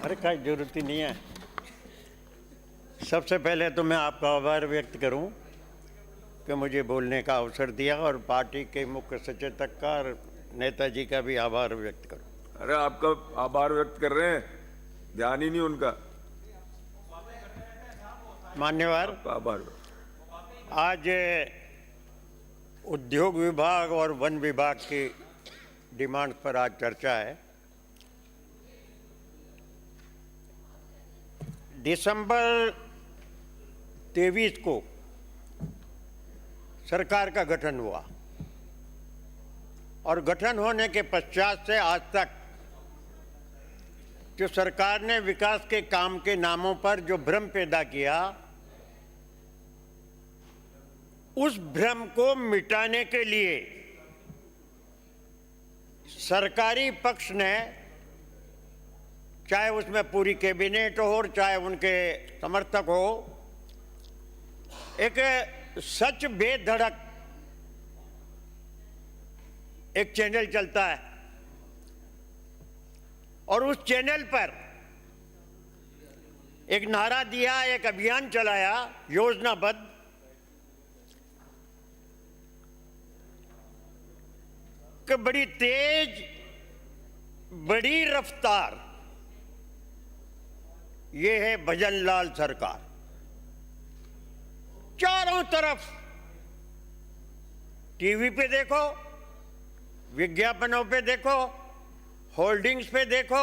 अरे कोई जरूरत ही नहीं है। सबसे पहले तो मैं आपका आभार व्यक्त करूं कि मुझे बोलने का अवसर दिया और पार्टी के मुख्य सचेतक का और नेताजी का भी आभार व्यक्त करूं। अरे आपका आभार व्यक्त कर रहे हैं, ध्यान ही नहीं उनका। मान्यवर, आपका आभार। आज उद्योग विभाग और वन विभाग की डिमांड पर आज चर्चा है। दिसंबर 23 को सरकार का गठन हुआ और गठन होने के पश्चात से आज तक जो सरकार ने विकास के काम के नामों पर जो भ्रम पैदा किया, उस भ्रम को मिटाने के लिए सरकारी पक्ष ने, चाहे उसमें पूरी कैबिनेट हो और चाहे उनके समर्थक हो, एक सच बेधड़क एक चैनल चलता है और उस चैनल पर एक नारा दिया, एक अभियान चलाया योजनाबद्ध कि बड़ी तेज, बड़ी रफ्तार, ये है भजनलाल सरकार। चारों तरफ टीवी पे देखो, विज्ञापनों पे देखो, होर्डिंग्स पे देखो,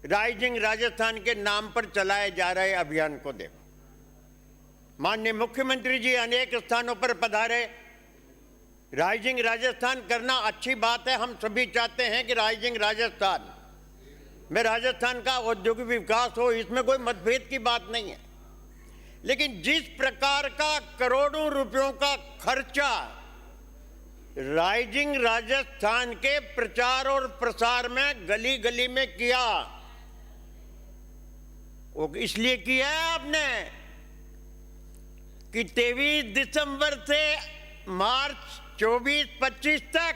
राइजिंग राजस्थान के नाम पर चलाए जा रहे अभियान को देखो। माननीय मुख्यमंत्री जी अनेक स्थानों पर पधारे। राइजिंग राजस्थान करना अच्छी बात है, हम सभी चाहते हैं कि राइजिंग राजस्थान में राजस्थान का औद्योगिक विकास हो, इसमें कोई मतभेद की बात नहीं है। लेकिन जिस प्रकार का करोड़ों रुपयों का खर्चा राइजिंग राजस्थान के प्रचार और प्रसार में गली गली में किया, वो इसलिए किया है आपने कि 23 दिसंबर से मार्च 24-25 तक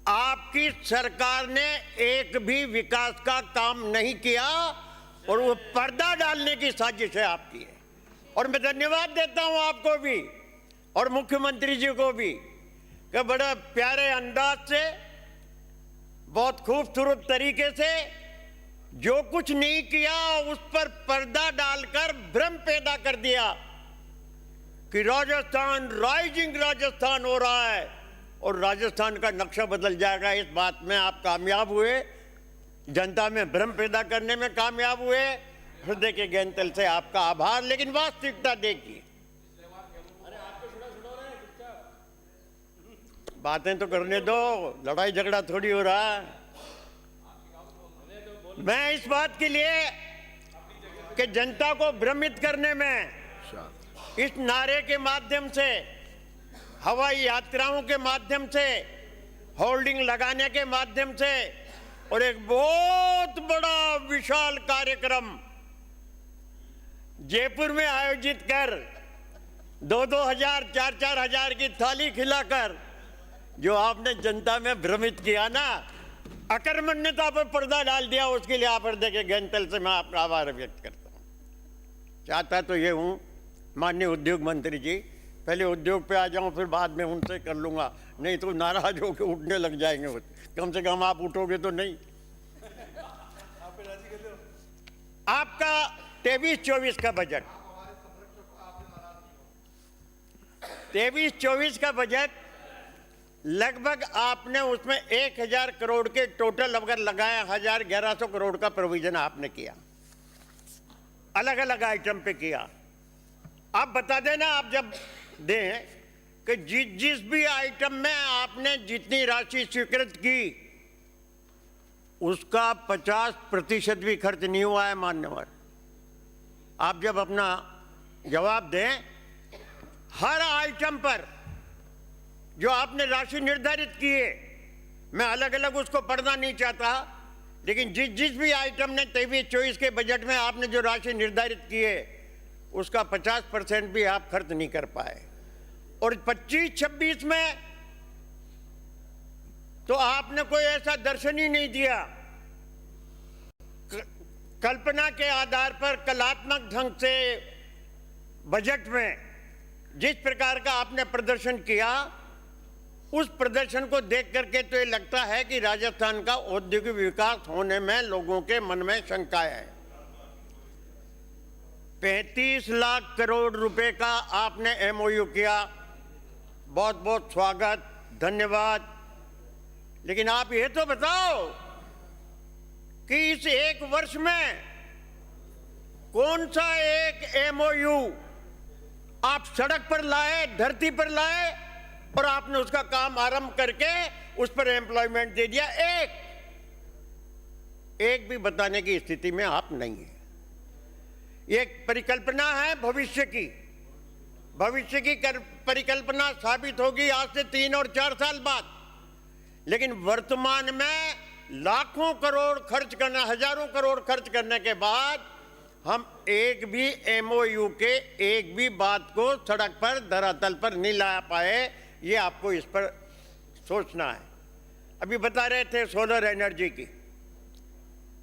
आपकी सरकार ने एक भी विकास का काम नहीं किया और वो पर्दा डालने की साजिश है आपकी है। और मैं धन्यवाद देता हूं आपको भी और मुख्यमंत्री जी को भी कि बड़ा प्यारे अंदाज से, बहुत खूबसूरत तरीके से जो कुछ नहीं किया उस पर पर्दा डालकर भ्रम पैदा कर दिया कि राजस्थान, राइजिंग राजस्थान हो रहा है और राजस्थान का नक्शा बदल जाएगा। इस बात में आप कामयाब हुए, जनता में भ्रम पैदा करने में कामयाब हुए। हृदय के गहनतल से आपका आभार। लेकिन वास्तविकता देखिए, बातें तो करने दो, लड़ाई झगड़ा थोड़ी हो रहा है। मैं इस बात के लिए कि जनता को भ्रमित करने में इस नारे के माध्यम से, हवाई यात्राओं के माध्यम से, होल्डिंग लगाने के माध्यम से और एक बहुत बड़ा विशाल कार्यक्रम जयपुर में आयोजित कर 2-2 हजार, 4-4 हजार की थाली खिलाकर जो आपने जनता में भ्रमित किया ना, अकर्मण्यता पर पर्दा डाल दिया, उसके लिए आप हृदय के गहनतल से मैं आपका आभार व्यक्त करता हूं। चाहता तो ये हूं माननीय उद्योग मंत्री जी, पहले उद्योग पे आ जाऊं, फिर बाद में उनसे कर लूंगा, नहीं तो नाराज होकर उठने लग जाएंगे। कम से कम आप उठोगे तो नहीं। आपका 23-24 का बजट, 23-24 का बजट लगभग आपने उसमें 1000 करोड़ के टोटल अगर लगाया, 1100 करोड़ का प्रोविजन आपने किया, अलग अलग आइटम पे किया। आप बता देना, आप जब दें कि जिस भी आइटम में आपने जितनी राशि स्वीकृत की उसका 50% भी खर्च नहीं हुआ है। मान्यवर, आप जब अपना जवाब दें, हर आइटम पर जो आपने राशि निर्धारित की है, मैं अलग अलग उसको पढ़ना नहीं चाहता, लेकिन जिस भी आइटम ने 23-24 के बजट में आपने जो राशि निर्धारित की है उसका 50% भी आप खर्च नहीं कर पाए। और 25-26 में तो आपने कोई ऐसा दर्शन ही नहीं दिया कल्पना के आधार पर कलात्मक ढंग से बजट में जिस प्रकार का आपने प्रदर्शन किया, उस प्रदर्शन को देख करके तो ये लगता है कि राजस्थान का औद्योगिक विकास होने में लोगों के मन में शंकाएं है। 35 लाख करोड़ रुपए का आपने एमओयू किया, बहुत बहुत स्वागत, धन्यवाद। लेकिन आप ये तो बताओ कि इस एक वर्ष में कौन सा एक एमओयू आप सड़क पर लाए, धरती पर लाए और आपने उसका काम आरंभ करके उस पर एम्प्लॉयमेंट दे दिया? एक भी बताने की स्थिति में आप नहीं है। एक परिकल्पना है भविष्य की परिकल्पना साबित होगी आज से 3 और 4 साल बाद, लेकिन वर्तमान में लाखों करोड़ खर्च करना, हजारों करोड़ खर्च करने के बाद हम एक भी एमओयू के एक भी बात को सड़क पर, धरातल पर नहीं ला पाए। ये आपको इस पर सोचना है। अभी बता रहे थे सोलर एनर्जी की,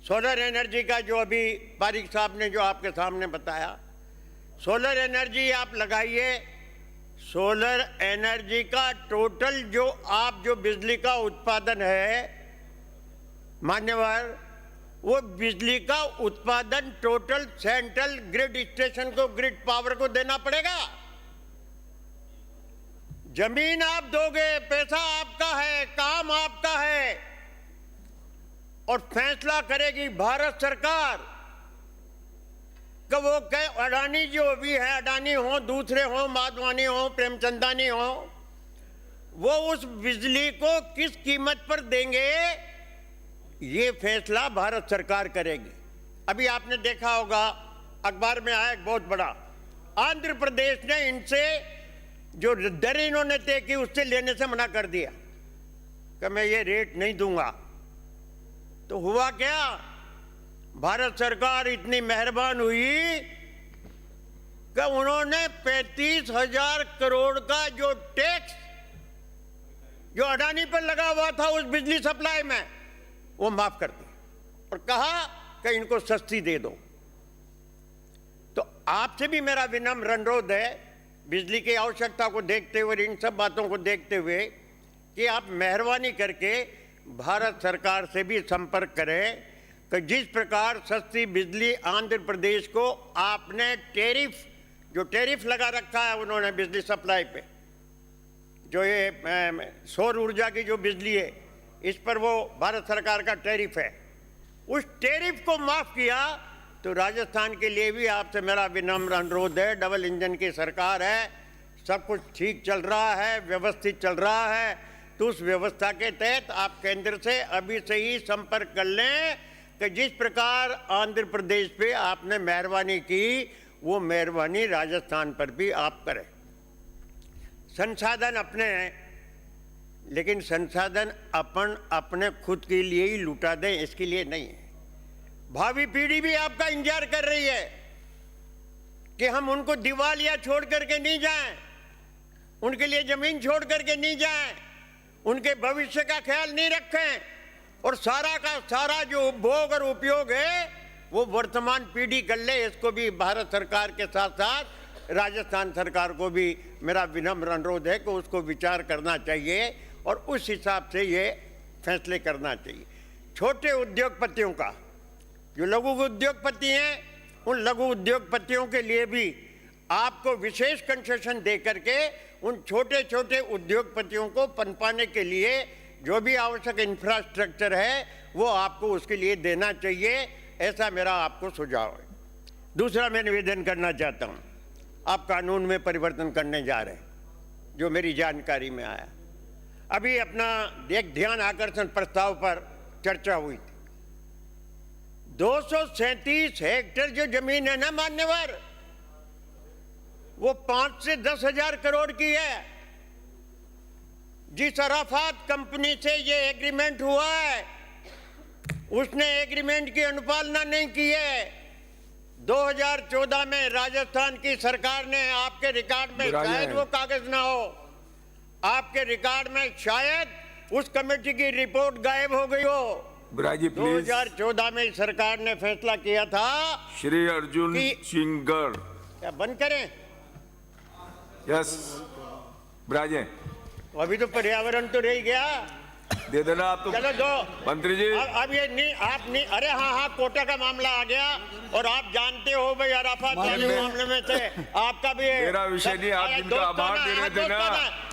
सोलर एनर्जी का जो अभी पारिक साहब ने जो आपके सामने बताया, सोलर एनर्जी आप लगाइए। सोलर एनर्जी का टोटल जो बिजली का उत्पादन है मान्यवर, वो बिजली का उत्पादन टोटल सेंट्रल ग्रिड स्टेशन को, ग्रिड पावर को देना पड़ेगा। जमीन आप दोगे, पैसा आपका है, काम आपका है, और फैसला करेगी भारत सरकार कि वो अडानी जो भी है, अडानी हो, दूसरे हो, माधवानी हो, प्रेमचंदानी हो, वो उस बिजली को किस कीमत पर देंगे, ये फैसला भारत सरकार करेगी। अभी आपने देखा होगा अखबार में आया एक बहुत बड़ा, आंध्र प्रदेश ने इनसे जो दर इन्होंने तय की उससे लेने से मना कर दिया कि मैं ये रेट नहीं दूंगा। तो हुआ क्या, भारत सरकार इतनी मेहरबान हुई कि उन्होंने 35,000 करोड़ का जो टैक्स जो अडानी पर लगा हुआ था उस बिजली सप्लाई में, वो माफ कर दिया और कहा कि इनको सस्ती दे दो। तो आपसे भी मेरा विनम्र अनुरोध है, बिजली की आवश्यकता को देखते हुए, इन सब बातों को देखते हुए, कि आप मेहरबानी करके भारत सरकार से भी संपर्क करें कि जिस प्रकार सस्ती बिजली आंध्र प्रदेश को आपने जो टैरिफ लगा रखा है उन्होंने बिजली सप्लाई पे, जो ये सौर ऊर्जा की जो बिजली है इस पर वो भारत सरकार का टैरिफ है, उस टैरिफ को माफ किया। तो राजस्थान के लिए भी आपसे मेरा विनम्र अनुरोध है, डबल इंजन की सरकार है, सब कुछ ठीक चल रहा है, व्यवस्थित चल रहा है, तो उस व्यवस्था के तहत आप केंद्र से अभी से ही संपर्क कर लें कि जिस प्रकार आंध्र प्रदेश पे आपने मेहरबानी की, वो मेहरबानी राजस्थान पर भी आप करें। संसाधन अपने हैं, लेकिन संसाधन अपने खुद के लिए ही लुटा दें, इसके लिए नहीं है। भावी पीढ़ी भी आपका इंतजार कर रही है कि हम उनको दिवालिया छोड़ करके नहीं जाएं, उनके लिए जमीन छोड़ करके नहीं जाएं, उनके भविष्य का ख्याल नहीं रखें और सारा का सारा जो उपभोग और उपयोग है वो वर्तमान पीढ़ी कर ले। इसको भी भारत सरकार के साथ साथ राजस्थान सरकार को भी मेरा विनम्र अनुरोध है कि उसको विचार करना चाहिए और उस हिसाब से ये फैसले करना चाहिए। छोटे उद्योगपतियों का, जो लघु उद्योगपति हैं, उन लघु उद्योगपतियों के लिए भी आपको विशेष कंसेशन दे करके उन छोटे छोटे उद्योगपतियों को पनपाने के लिए जो भी आवश्यक इंफ्रास्ट्रक्चर है वो आपको उसके लिए देना चाहिए, ऐसा मेरा आपको सुझाव है। दूसरा मैं निवेदन करना चाहता हूँ, आप कानून में परिवर्तन करने जा रहे हैं, जो मेरी जानकारी में आया। अभी अपना एक ध्यान आकर्षण प्रस्ताव पर चर्चा हुई थी। 237 हेक्टेयर जो जमीन है ना मान्यवर, वो 5 से 10 हजार करोड़ की है। जिस अराफात कंपनी से ये एग्रीमेंट हुआ है उसने एग्रीमेंट की अनुपालना नहीं की है। 2014 में राजस्थान की सरकार ने, आपके रिकॉर्ड में शायद वो कागज ना हो, आपके रिकॉर्ड में शायद उस कमेटी की रिपोर्ट गायब हो गई हो, ब्राजी प्लीज। 2014 में इस सरकार ने फैसला किया था। श्री अर्जुन कि- सिंगर। क्या बंद करें? यस ब्राजे अभी तो पर्यावरण तो रह गया। दे देना आप तो। चलो दो मंत्री जी अब ये नहीं, आप नहीं, अरे हाँ कोटा का मामला आ गया और आप जानते हो भाई अराफात के मामले में से आपका भी मेरा विषय नहीं, आप जिनका आभार दे रहे थे ना,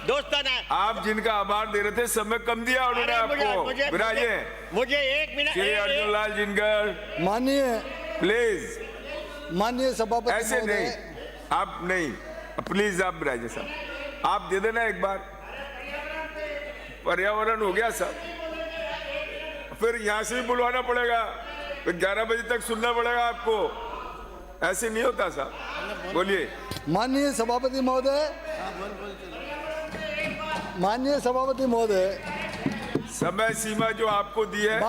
दोस्ताना आप जिनका आभार दे रहे थे समय कम दिया उन्होंने आपको। विराजे मुझे 1 मिनट। श्री अर्जुन लाल जिनगर माननीय प्लीज। सभापति ऐसे महोदय, नहीं, आप नहीं, प्लीज आप विराजे साहब आप दे देना एक बार। पर्यावरण हो गया सब, फिर यहां से भी बुलवाना पड़ेगा, फिर 11 बजे तक सुनना पड़ेगा आपको। ऐसे नहीं होता साहब। बोलिए। माननीय सभापति महोदय, समय सीमा जो आपको दी है